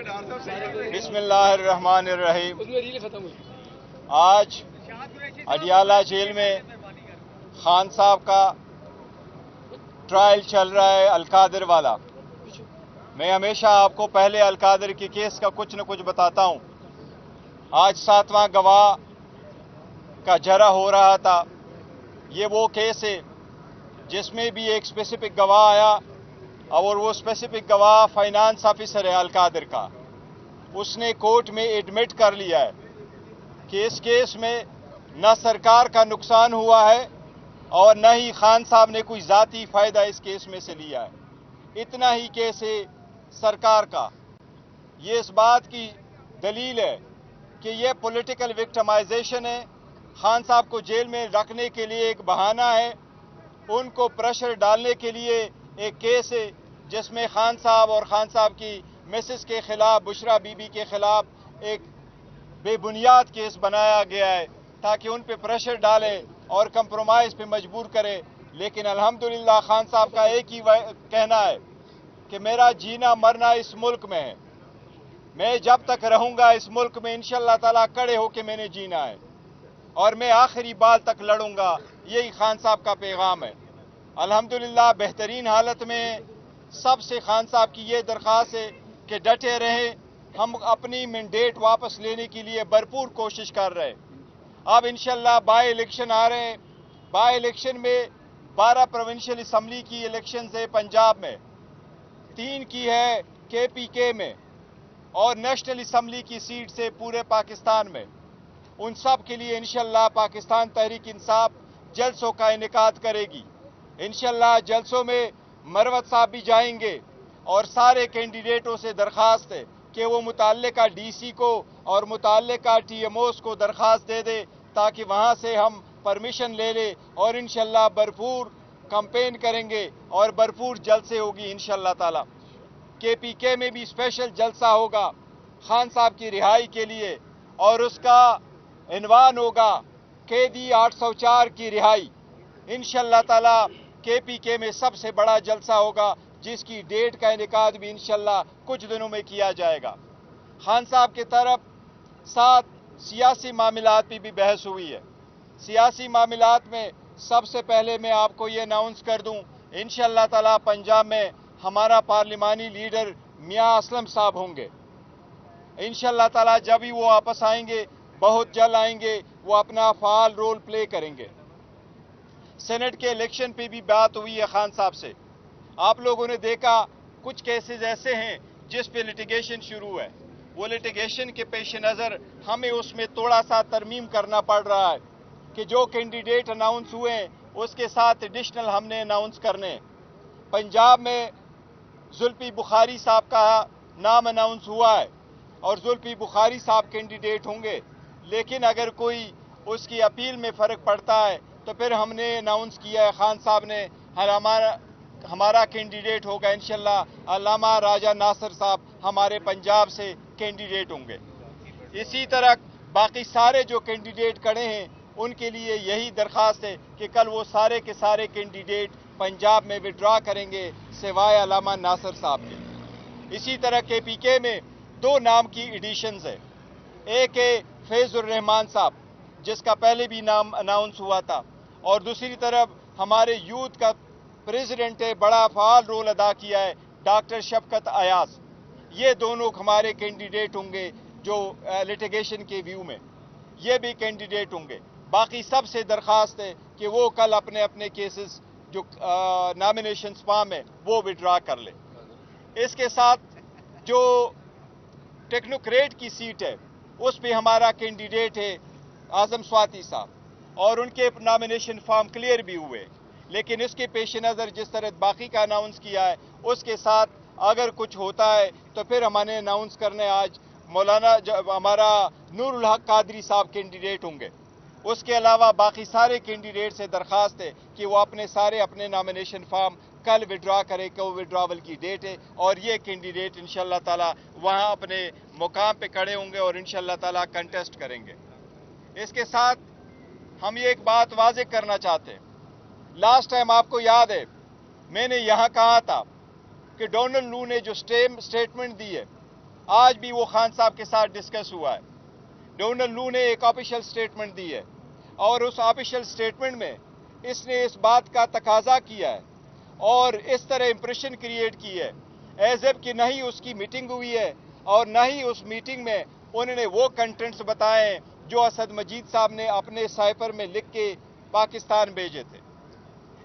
बिस्मिल्लाहिर्रहमानिर्रहीम। आज अडियाला जेल में खान साहब का ट्रायल चल रहा है, अलकादिर वाला। मैं हमेशा आपको पहले अलकादिर के केस का कुछ न कुछ बताता हूँ। आज 7वां गवाह का जरा हो रहा था। ये वो केस है जिसमें भी एक स्पेसिफिक गवाह आया और वो स्पेसिफिक गवाह फाइनेंस ऑफिसर है अलकादिर का। उसने कोर्ट में एडमिट कर लिया है कि इस केस में न सरकार का नुकसान हुआ है और न ही खान साहब ने कोई ज़ाती फ़ायदा इस केस में से लिया है। इतना ही केस है सरकार का। ये इस बात की दलील है कि ये पॉलिटिकल विक्टिमाइजेशन है। खान साहब को जेल में रखने के लिए एक बहाना है, उनको प्रेशर डालने के लिए एक केस है जिसमें खान साहब और खान साहब की मिसेस के खिलाफ, बुशरा बीबी के खिलाफ एक बेबुनियाद केस बनाया गया है ताकि उन पे प्रेशर डाले और कंप्रोमाइज़ पे मजबूर करे। लेकिन अल्हम्दुलिल्लाह खान साहब का एक ही कहना है कि मेरा जीना मरना इस मुल्क में है, मैं जब तक रहूँगा इस मुल्क में इंशाअल्लाह ताला कड़े होके मैंने जीना है और मैं आखिरी बाल तक लड़ूंगा। यही खान साहब का पैगाम है। अल्हम्दुलिल्लाह बेहतरीन हालत में सबसे खान साहब की ये दरख्वास्त है कि डटे रहें। हम अपनी मैंडेट वापस लेने के लिए भरपूर कोशिश कर रहे हैं। अब इंशाअल्लाह बाई इलेक्शन आ रहे हैं। बाई इलेक्शन में 12 प्रोविंशियल असम्बली की इलेक्शन है पंजाब में, 3 की है KPK में और नेशनल असम्बली की सीट से पूरे पाकिस्तान में। उन सब के लिए इंशाअल्लाह पाकिस्तान तहरीक इंसाफ जलसों का इनेकाद करेगी। इंशाअल्लाह जलसों में मरवत साहब भी जाएंगे और सारे कैंडिडेटों से दरख्वास्त है कि वो मुताल्लिका DC को और मुताल्लिका TMOs को दरख्वास्त दे दे ताकि वहाँ से हम परमिशन ले ले और इंशाअल्लाह भरपूर कैंपेन करेंगे और भरपूर जलसे होगी इंशाअल्लाह ताला। KPK में भी स्पेशल जलसा होगा खान साहब की रिहाई के लिए और उसका इन्वान होगा कैदी 804 की रिहाई। इंशाअल्लाह ताला KPK में सबसे बड़ा जलसा होगा जिसकी डेट का इनेकाद भी इंशाअल्लाह कुछ दिनों में किया जाएगा। खान साहब की तरफ साथ सियासी मामलात पे भी बहस हुई है। सियासी मामलात में सबसे पहले मैं आपको ये अनाउंस कर दूं, इंशाअल्लाह ताला पंजाब में हमारा पार्लिमानी लीडर मियां असलम साहब होंगे। इंशाअल्लाह ताला जब ही वो वापस आएंगे, बहुत जल्द आएंगे, वो अपना फाल रोल प्ले करेंगे। सेनेट के इलेक्शन पे भी बात हुई है खान साहब से। आप लोगों ने देखा कुछ केसेस ऐसे हैं जिस पे लिटिगेशन शुरू है। वो लिटिगेशन के पेश नज़र हमें उसमें थोड़ा सा तरमीम करना पड़ रहा है कि जो कैंडिडेट अनाउंस हुए हैं उसके साथ एडिशनल हमने अनाउंस करने। पंजाब में जुल्फी बुखारी साहब का नाम अनाउंस हुआ है और जुल्फी बुखारी साहब कैंडिडेट होंगे, लेकिन अगर कोई उसकी अपील में फ़र्क पड़ता है तो फिर हमने अनाउंस किया है, खान साहब ने, हमारा कैंडिडेट होगा इंशाअल्लाह अल्लामा राजा नासिर साहब हमारे पंजाब से कैंडिडेट होंगे। इसी तरह बाकी सारे जो कैंडिडेट खड़े हैं उनके लिए यही दरख्वास्त है कि कल वो सारे के सारे कैंडिडेट पंजाब में विड्रॉ करेंगे सिवाय अल्लामा नासिर साहब के। इसी तरह KPK में 2 नाम की एडिशंस है। एक है फैजुर रहमान साहब जिसका पहले भी नाम अनाउंस हुआ था और दूसरी तरफ हमारे यूथ का प्रेसिडेंट है, बड़ा फाल रोल अदा किया है, डॉक्टर शफकत अयाज। ये दोनों हमारे कैंडिडेट होंगे जो लिटिगेशन के व्यू में ये भी कैंडिडेट होंगे। बाकी सबसे दरख्वास्त है कि वो कल अपने अपने केसेस जो नॉमिनेशन फॉर्म है वो विड्रॉ कर ले। इसके साथ जो टेक्नोक्रेट की सीट है उस पे हमारा कैंडिडेट है आजम स्वाति साहब और उनके नॉमिनेशन फॉर्म क्लियर भी हुए, लेकिन इसके पेश नज़र जिस तरह बाकी का अनाउंस किया है उसके साथ अगर कुछ होता है तो फिर हमने अनाउंस करने आज मौलाना हमारा नूरुल हक कादरी साहब कैंडिडेट होंगे। उसके अलावा बाकी सारे कैंडिडेट से दरख्वास्त है कि वो अपने नॉमिनेशन फॉर्म कल विड्रॉ करे कि वो विड्रॉवल की डेट है और ये कैंडिडेट इंशाअल्लाह ताला वहाँ अपने मुकाम पे खड़े होंगे और इंशाअल्लाह ताला कंटेस्ट करेंगे। इसके साथ हम ये एक बात वाज़ेह करना चाहते हैं, लास्ट टाइम आपको याद है मैंने यहाँ कहा था कि डोनाल्ड लू ने जो स्टेटमेंट दी है आज भी वो खान साहब के साथ डिस्कस हुआ है। डोनाल्ड लू ने एक ऑफिशियल स्टेटमेंट दी है और उस ऑफिशियल स्टेटमेंट में इसने इस बात का तकाजा किया है और इस तरह इंप्रेशन क्रिएट की है एज इफ कि नहीं उसकी मीटिंग हुई है और न ही उस मीटिंग में उन्होंने वो कंटेंट्स बताए जो असद मजीद साहब ने अपने साइफर में लिख के पाकिस्तान भेजे थे।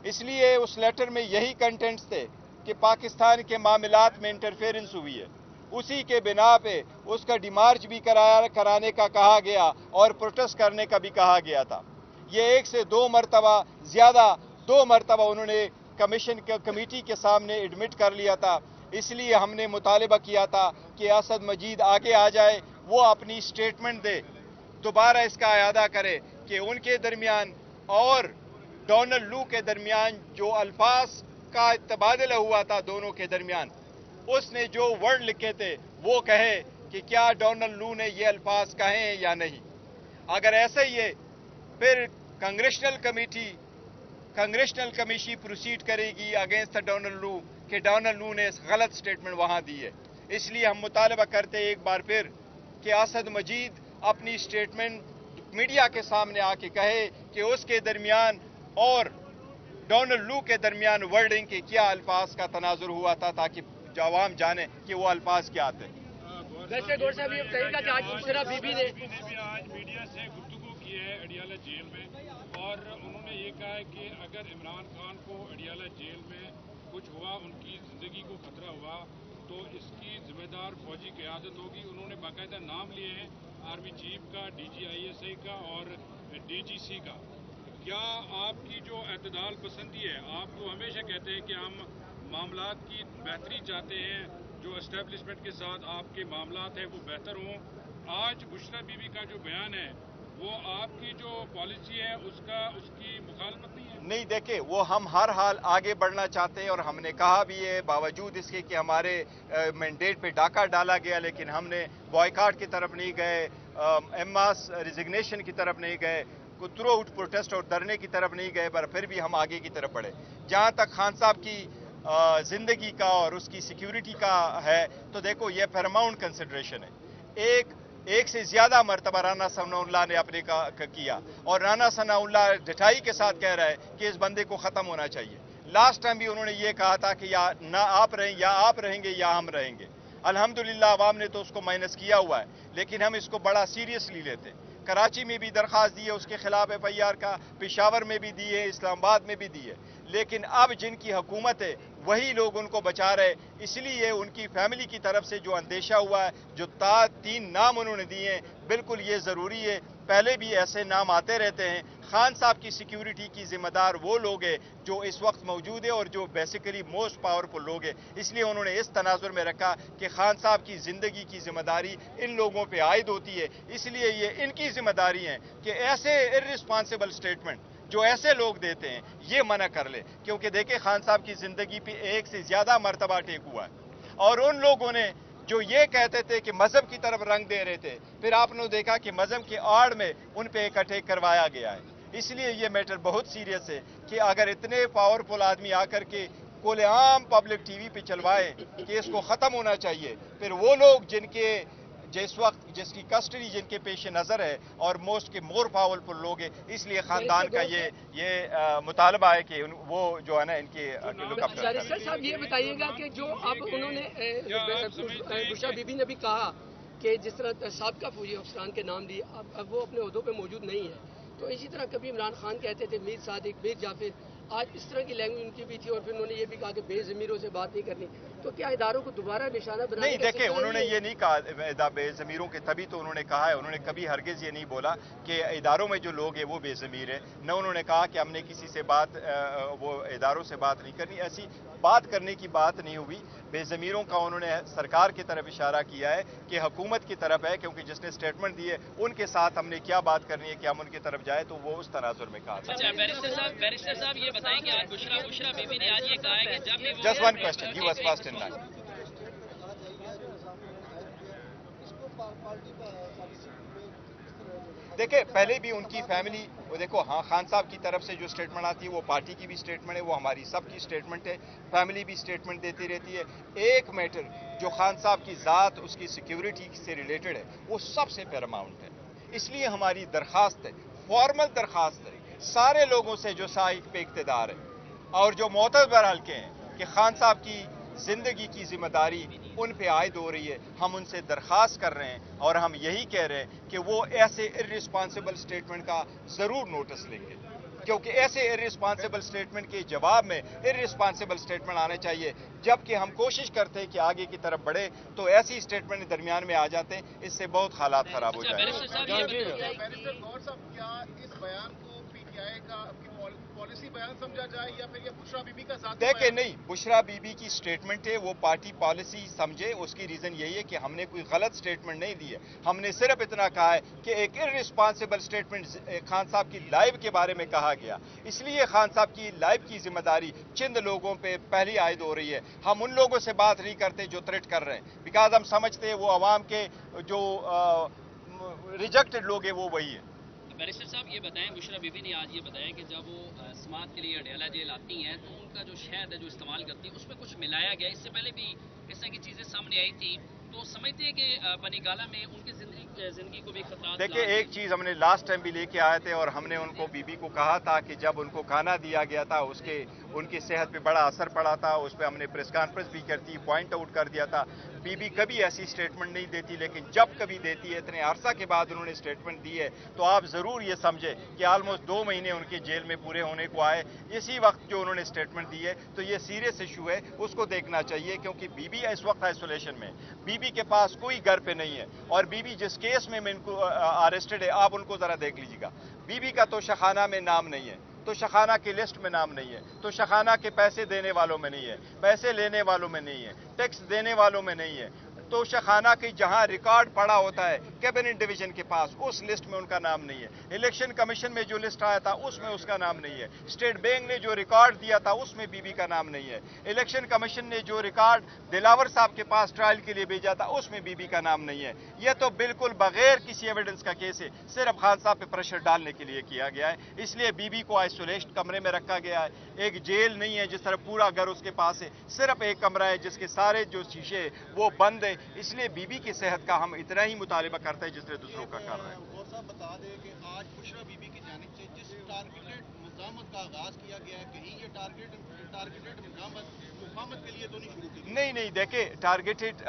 इसलिए उस लेटर में यही कंटेंट्स थे कि पाकिस्तान के मामलात में इंटरफेरेंस हुई है। उसी के बिना पे उसका डिमार्च भी कराने का कहा गया और प्रोटेस्ट करने का भी कहा गया था। ये एक से दो मरतबा ज़्यादा 2 मरतबा उन्होंने कमीशन कमेटी के सामने एडमिट कर लिया था। इसलिए हमने मुतालिबा किया था कि असद मजीद आगे आ जाए, वो अपनी स्टेटमेंट दे, दोबारा इसका अयादा करे कि उनके दरमियान और डोनाल्ड लू के दरमियान जो अल्फाज का तबादला हुआ था दोनों के दरमियान, उसने जो वर्ड लिखे थे वो कहे कि क्या डोनाल्ड लू ने ये अल्फाज कहे हैं या नहीं। अगर ऐसा ही है फिर कांग्रेशनल कमेटी प्रोसीड करेगी अगेंस्ट डोनाल्ड लू कि डोनाल्ड लू ने गलत स्टेटमेंट वहां दी है। इसलिए हम मुतालबा करते हैं एक बार फिर कि असद मजीद अपनी स्टेटमेंट मीडिया के सामने आके कहे कि उसके दरमियान और डोनाल्ड लू के दरमियान वर्डिंग के क्या अल्फाज का तनाजुर हुआ था ताकि आवाम जाने कि वो अल्फाज क्या थे। वैसे गौर साहब ये कहेगा कि आज बुशरा बीबी ने भी आज मीडिया से गुफ्तगू की है अडियाला जेल में और उन्होंने ये कहा है कि अगर इमरान खान को अडियाला जेल में कुछ हुआ, उनकी जिंदगी को खतरा हुआ, तो इसकी जिम्मेदार फौजी क़यादत होगी। उन्होंने बाकायदा नाम लिए हैं आर्मी चीफ का, DGISI का और DGC का। क्या आपकी जो एतदाल पसंदी है, आप तो हमेशा कहते हैं कि हम मामलात की बेहतरी चाहते हैं, जो एस्टेब्लिशमेंट के साथ आपके मामलात हैं वो बेहतर हों, आज बुशरा बीबी का जो बयान है वो आपकी जो पॉलिसी है उसकी मुखालफत नहीं है? नहीं, देखे वो हम हर हाल आगे बढ़ना चाहते हैं और हमने कहा भी है, बावजूद इसके कि हमारे मैंडेट पे डाका डाला गया, लेकिन हमने बॉयकॉट की तरफ नहीं गए, एम्मास रिजिग्नेशन की तरफ नहीं गए, थ्रू आउट प्रोटेस्ट और धरने की तरफ नहीं गए, पर फिर भी हम आगे की तरफ बढ़े। जहां तक खान साहब की जिंदगी का और उसकी सिक्योरिटी का है तो देखो ये पैरामाउंट कंसिडरेशन है। एक से ज्यादा मरतबा राना सनाउल्लाह ने अपने का किया और राना सनाउल्लाह डटाई के साथ कह रहा है कि इस बंदे को खत्म होना चाहिए। लास्ट टाइम भी उन्होंने ये कहा था कि या ना आप रहें या आप रहेंगे या हम रहेंगे। अल्हम्दुलिल्लाह अवाम ने तो उसको माइनस किया हुआ है, लेकिन हम इसको बड़ा सीरियसली लेते हैं। कराची में भी दरख्वास्त दी है उसके खिलाफ FIR का, पेशावर में भी दी है, इस्लामाबाद में भी दी है, लेकिन अब जिनकी हुकूमत है वही लोग उनको बचा रहे। इसलिए उनकी फैमिली की तरफ से जो अंदेशा हुआ है, जो 3 नाम उन्होंने दिए हैं, बिल्कुल ये ज़रूरी है। पहले भी ऐसे नाम आते रहते हैं। खान साहब की सिक्योरिटी की जिम्मेदार वो लोग हैं जो इस वक्त मौजूद है और जो बेसिकली मोस्ट पावरफुल लोग हैं। इसलिए उन्होंने इस तनाजुर में रखा कि खान साहब की जिंदगी की जिम्मेदारी इन लोगों पे आयद होती है। इसलिए ये इनकी जिम्मेदारी है कि ऐसे इर्रिस्पॉन्सिबल स्टेटमेंट जो ऐसे लोग देते हैं ये मना कर ले, क्योंकि देखे खान साहब की जिंदगी पे एक से ज्यादा मरतबा टेक हुआ है और उन लोगों ने जो ये कहते थे कि मजहब की तरफ रंग दे रहे थे, फिर आपने देखा कि मजहब की आड़ में उन पे एक अटैक करवाया गया है। इसलिए ये मैटर बहुत सीरियस है कि अगर इतने पावरफुल आदमी आकर के खुलेआम पब्लिक TV पे चलवाए कि इसको खत्म होना चाहिए, फिर वो लोग जिनके जिस वक्त जिसकी कस्टडी जिनके पेश नजर है और मोस्ट के मोर पावरफुल लोग हैं, इसलिए खानदान का ये मुतालबा है कि वो जो है ना इनकी सर साहब ये बताइएगा कि जो अब उन्होंने बुशरा बीबी ने भी कहा कि जिस तरह साबका फौजी अफसरान के नाम दिए, अब वो अपने ओहदों पे मौजूद नहीं है, तो इसी तरह कभी इमरान खान कहते थे मीर सादिक, मीर जाफिर, आज इस तरह की लैंग्वेज उनकी भी थी और फिर उन्होंने ये भी कहा कि बेज़मीरों से बात नहीं करनी। तो क्या इदारों को दोबारा निशाना बनाने नहीं, देखे उन्होंने ये नहीं कहा बेज़मीरों के, तभी तो उन्होंने कहा है, उन्होंने कभी हरगिज ये नहीं बोला कि इदारों में जो लोग हैं वो बेज़मीर है। न उन्होंने कहा कि हमने किसी से बात वो इदारों से बात नहीं करनी, ऐसी बात करने की बात नहीं हुई। बेज़मीरों का उन्होंने सरकार की तरफ इशारा किया है कि हुकूमत की तरफ है, क्योंकि जिसने स्टेटमेंट दी है उनके साथ हमने क्या बात करनी है कि हम उनकी तरफ जाए, तो वो उस तनाजुर में कहा। अच्छा, बैरिस्टर साहब ये बताएं कि आज बुशरा बीबी ने आज ये कहा है कि जब भी just one question, you was first in line. देखिए, पहले भी उनकी फैमिली, वो देखो, हाँ, खान साहब की तरफ से जो स्टेटमेंट आती है वो पार्टी की भी स्टेटमेंट है, वो हमारी सबकी स्टेटमेंट है, फैमिली भी स्टेटमेंट देती रहती है। एक मैटर जो खान साहब की ज़ात, उसकी सिक्योरिटी से रिलेटेड है, वो सबसे पैरामाउंट है। इसलिए हमारी दरखास्त है, फॉर्मल दरखास्त है सारे लोगों से जो साइक पे इक़्तिदार है और जो मोतबर हल्के हैं कि खान साहब की जिंदगी की जिम्मेदारी उन पे आयद हो रही है। हम उनसे दरख्वास्त कर रहे हैं और हम यही कह रहे हैं कि वो ऐसे इर्रिस्पॉन्सिबल स्टेटमेंट का जरूर नोटिस लेंगे, क्योंकि ऐसे इर्रिस्पॉन्सिबल स्टेटमेंट के जवाब में इर्रिस्पॉन्सिबल स्टेटमेंट आने चाहिए। जबकि हम कोशिश करते हैं कि आगे की तरफ बढ़े तो ऐसी स्टेटमेंट दरमियान में आ जाते हैं, इससे बहुत हालात खराब हो जाते हैं। बैरिस्टर गौर साहब, क्या इस बयान को पीटीआई का पॉलिसी बयान समझा जाए या फिर ये बुशरा बीबी का साथ? देखिए, नहीं, बुशरा बीबी की स्टेटमेंट है, वो पार्टी पॉलिसी समझे। उसकी रीजन यही है कि हमने कोई गलत स्टेटमेंट नहीं दी है। हमने सिर्फ इतना कहा है कि एक इर्रिस्पॉन्सिबल स्टेटमेंट खान साहब की लाइफ के बारे में कहा गया, इसलिए खान साहब की लाइफ की जिम्मेदारी चंद लोगों पे पहली आयद हो रही है। हम उन लोगों से बात नहीं करते जो थ्रेट कर रहे हैं, बिकॉज हम समझते हैं वो अवाम के जो रिजेक्टेड लोग हैं वो वही है। बैरिस्टर साहब ये बताएं, बुशरा बीबी ने आज ये बताया कि जब वो समाअत के लिए अडयाला जेल आती हैं तो उनका जो शहद है जो इस्तेमाल करती है उसमें कुछ मिलाया गया। इससे पहले भी इस तरह की चीज़ें सामने आई थी, तो समझते हैं कि बनीगाला में उनकी जिंदगी को भी खतरा। देखिए, एक चीज़ हमने लास्ट टाइम भी लेके आए थे और हमने उनको बीबी को कहा था कि जब उनको खाना दिया गया था उसके उनकी सेहत पे बड़ा असर पड़ा था, उस पर हमने प्रेस कॉन्फ्रेंस भी करती, पॉइंट आउट कर दिया था। बीबी कभी ऐसी स्टेटमेंट नहीं देती, लेकिन जब कभी देती है, इतने अरसा के बाद उन्होंने स्टेटमेंट दी है, तो आप ज़रूर ये समझे कि ऑलमोस्ट 2 महीने उनके जेल में पूरे होने को आए। इसी वक्त जो उन्होंने स्टेटमेंट दी है तो ये सीरियस इशू है, उसको देखना चाहिए, क्योंकि बीबी इस वक्त आइसोलेशन में, बीबी के पास कोई घर पे नहीं है और बीबी जिस केस में इनको अरेस्टेड है, आप उनको ज़रा देख लीजिएगा। बीबी का तो शखाना में नाम नहीं है, तो शखाना की लिस्ट में नाम नहीं है, तो शखाना के पैसे देने वालों में नहीं है, पैसे लेने वालों में नहीं है, टैक्स देने वालों में नहीं है, तो शखाना की जहां रिकॉर्ड पड़ा होता है कैबिनेट डिवीजन के पास, उस लिस्ट में उनका नाम नहीं है। इलेक्शन कमीशन में जो लिस्ट आया था उसमें उसका नाम नहीं है। स्टेट बैंक ने जो रिकॉर्ड दिया था उसमें बीबी का नाम नहीं है। इलेक्शन कमीशन ने जो रिकॉर्ड दिलावर साहब के पास ट्रायल के लिए भेजा था उसमें बीबी का नाम नहीं है। यह तो बिल्कुल बगैर किसी एविडेंस का केस है, सिर्फ खान साहब पे प्रेशर डालने के लिए किया गया है। इसलिए बीबी को आइसोलेशन कमरे में रखा गया है। एक जेल नहीं है जिस तरह पूरा घर उसके पास है, सिर्फ एक कमरा है जिसके सारे जो शीशे वो बंद है। इसलिए बीबी की सेहत का हम इतना ही मुतालिबा करते हैं जिसने दूसरों का कर रहे हैं। गौर साहब बता दें कि आज बुशरा बीबी की जानिब से जिस टारगेटेड मुज़ाहमत का आगाज किया गया है, कहीं ये टारगेटेड मुज़ाहमत के लिए तो नहीं शुरू की? नहीं, देखे, टारगेटेड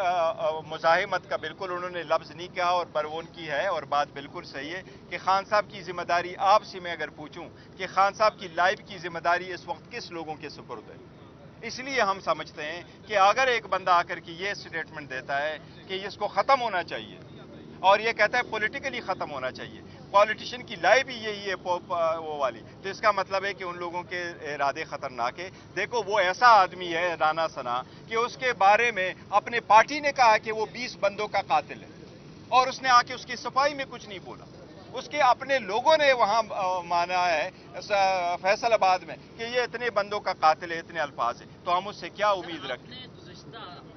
मुज़ाहमत का बिल्कुल उन्होंने लफ्ज़ नहीं कहा और पर वो उनकी है और बात बिल्कुल सही है कि खान साहब की जिम्मेदारी, आपसे मैं अगर पूछूं कि खान साहब की लाइफ की जिम्मेदारी इस वक्त किस लोगों के सुपुर्द है, इसलिए हम समझते हैं कि अगर एक बंदा आकर के ये स्टेटमेंट देता है कि इसको ख़त्म होना चाहिए और ये कहता है पॉलिटिकली ख़त्म होना चाहिए, पॉलिटिशियन की लाइफ ही यही है वो वाली, तो इसका मतलब है कि उन लोगों के इरादे ख़तरनाक है। देखो, वो ऐसा आदमी है राना सना कि उसके बारे में अपने पार्टी ने कहा कि वो 20 बंदों का कातिल है और उसने आके उसकी सफाई में कुछ नहीं बोला। उसके अपने लोगों ने वहां माना है फैसलाबाद में कि ये इतने बंदों का कातिल है, इतने अल्फाज है, तो हम उससे क्या उम्मीद रखते हैं?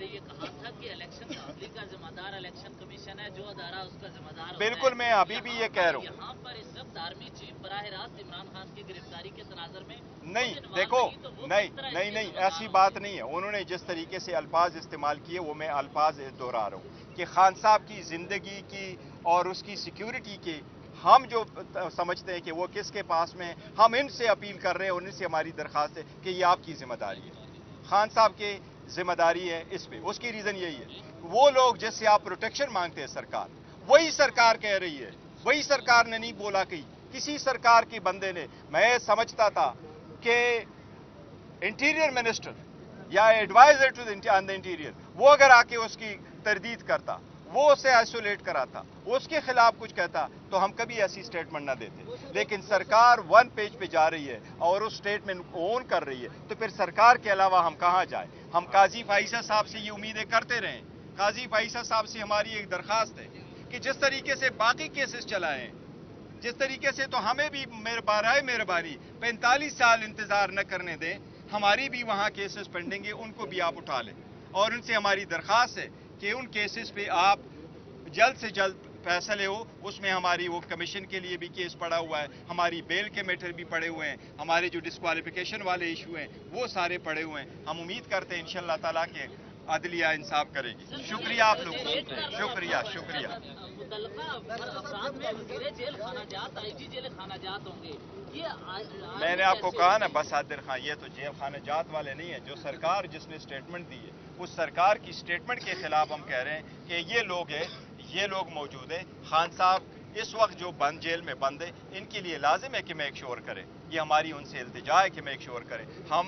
ये कहा था कि इलेक्शन का जिम्मेदार इलेक्शन कमीशन है, जो अदारा उसका जिम्मेदार। बिल्कुल, मैं अभी भी ये कह रहा हूँ। यहाँ पर इस वक्त आर्मी चीफ बराह रास्त इमरान खान की गिरफ्तारी के तनाजर में नहीं, देखो, नहीं, ऐसी बात नहीं है। उन्होंने जिस तरीके से अल्फाज इस्तेमाल किए वो मैं अल्फाज दोहरा रहा हूँ कि खान साहब की जिंदगी की और उसकी सिक्योरिटी की हम जो समझते हैं कि वो किसके पास में है, हम इनसे अपील कर रहे हैं और इनसे हमारी दरखास्त है कि ये आपकी जिम्मेदारी है, खान साहब की जिम्मेदारी है इस पे। उसकी रीजन यही है, वो लोग जिससे आप प्रोटेक्शन मांगते हैं सरकार, वही सरकार कह रही है, वही सरकार ने नहीं बोला कि किसी सरकार के बंदे ने। मैं समझता था कि इंटीरियर मिनिस्टर या एडवाइजर टू द इंटीरियर वो अगर आके उसकी तरदीद करता, वो उसे आइसोलेट कराता, उसके खिलाफ कुछ कहता, तो हम कभी ऐसी स्टेटमेंट ना देते। लेकिन सरकार 1 पेज पे जा रही है और उस स्टेटमेंट ओन कर रही है, तो फिर सरकार के अलावा हम कहाँ जाए? हम काजी फाइसा साहब से ये उम्मीदें करते रहें। काजी फाइसा साहब से हमारी एक दरखास्त है कि जिस तरीके से बाकी केसेस चलाए हैं, जिस तरीके से, तो हमें भी मेहरबानी 45 साल इंतजार न करने दें। हमारी भी वहाँ केसेस पेंडिंग है, उनको भी आप उठा लें और उनसे हमारी दरखास्त है कि उन केसेस पे आप जल्द से जल्द फैसले हो, उसमें हमारी वो कमीशन के लिए भी केस पड़ा हुआ है, हमारी बेल के मैटर भी पड़े हुए हैं, हमारे जो डिस्क्वालिफिकेशन वाले इशू हैं वो सारे पड़े हुए हैं। हम उम्मीद करते हैं इंशाअल्लाह ताला के अदलिया इंसाफ करेगी। शुक्रिया आप लोगों का, शुक्रिया शुक्रिया। मैंने आपको कहा ना बसादिर खान, ये तो जेल खाना जात वाले नहीं है। जो सरकार जिसने स्टेटमेंट दी है उस सरकार की स्टेटमेंट के खिलाफ हम कह रहे हैं कि ये लोग है, ये लोग मौजूद है। खान साहब इस वक्त जो बंद जेल में बंद है, इनके लिए लाजिम है कि मेक श्योर करें, ये हमारी उनसे इल्तिजा है कि मेक श्योर करें। हम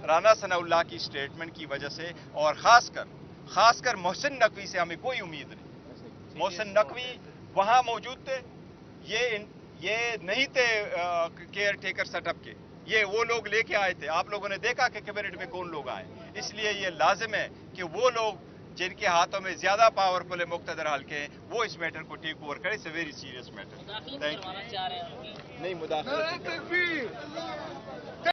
राना सनाउल्लाह की स्टेटमेंट की वजह से और खासकर मोहसिन नकवी से हमें कोई उम्मीद नहीं। मोहसिन नकवी वहां मौजूद थे, ये नहीं थे केयर टेकर सेटअप के, ये वो लोग लेके आए थे। आप लोगों ने देखा कि कैबिनेट में कौन लोग आए, इसलिए ये लाजिम है कि वो लोग जिनके हाथों में ज्यादा पावरफुल है मुक्तदर हल्के हैं, वो इस मैटर को टेक ओवर करे। It's a very serious matter. Thank you. नहीं मुदाखलत